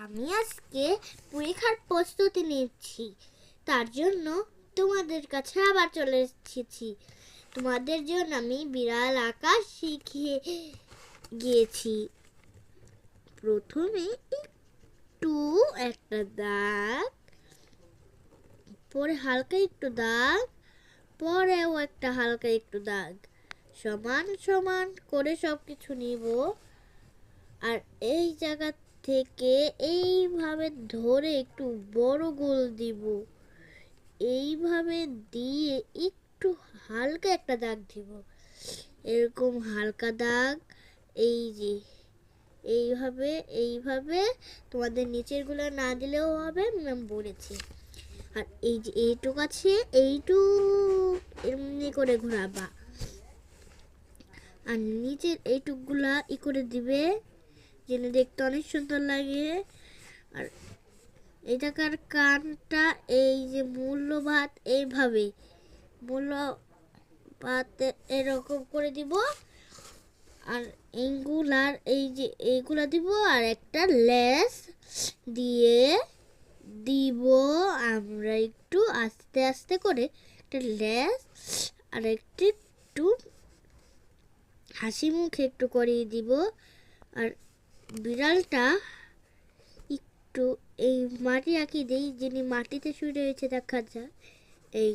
আমি আজকে পরীক্ষার প্রস্তুতি নিচ্ছি, তার জন্য তোমাদের কাছে আবার চলে এসেছি। তোমাদের জন্য আমি বিড়াল আঁকা শিখিয়ে গিয়েছি। প্রথমে একটু একটা দাগ, পরে হালকা একটু দাগ, পরেও একটা হালকা একটু দাগ, সমান সমান করে সব কিছু নিব। আর এই জায়গা থেকে এইভাবে ধরে একটু বড় গোল দিব। এইভাবে দিয়ে একটু হালকা একটা দাগ দিব, এরকম হালকা দাগ। এই যে এইভাবে এইভাবে তোমাদের নিচেরগুলো না দিলেও হবে, ম্যাম বলেছি। আর এই যে এইটুক আছে, এইটুক এমনি করে ঘোরাবা, আর নিচের এইটুকগুলা করে দিবে, যেন দেখতে অনেক সুন্দর লাগে। আর এই জায়গার কানটা এই যে মূল্যবাদ এইভাবে মূল্যবাদ এরকম করে দিব। আর এইগুলার এই যে এইগুলা দিব, আর একটা লেস দিয়ে দিব আমরা একটু আস্তে আস্তে করে একটা লেস, আর একটু হাসি মুখে একটু করিয়ে দিব। আর বিড়ালটা একটু এই মাটি আঁকি দেই, যিনি মাটিতে শুয়ে রয়েছে দেখা যায়। এই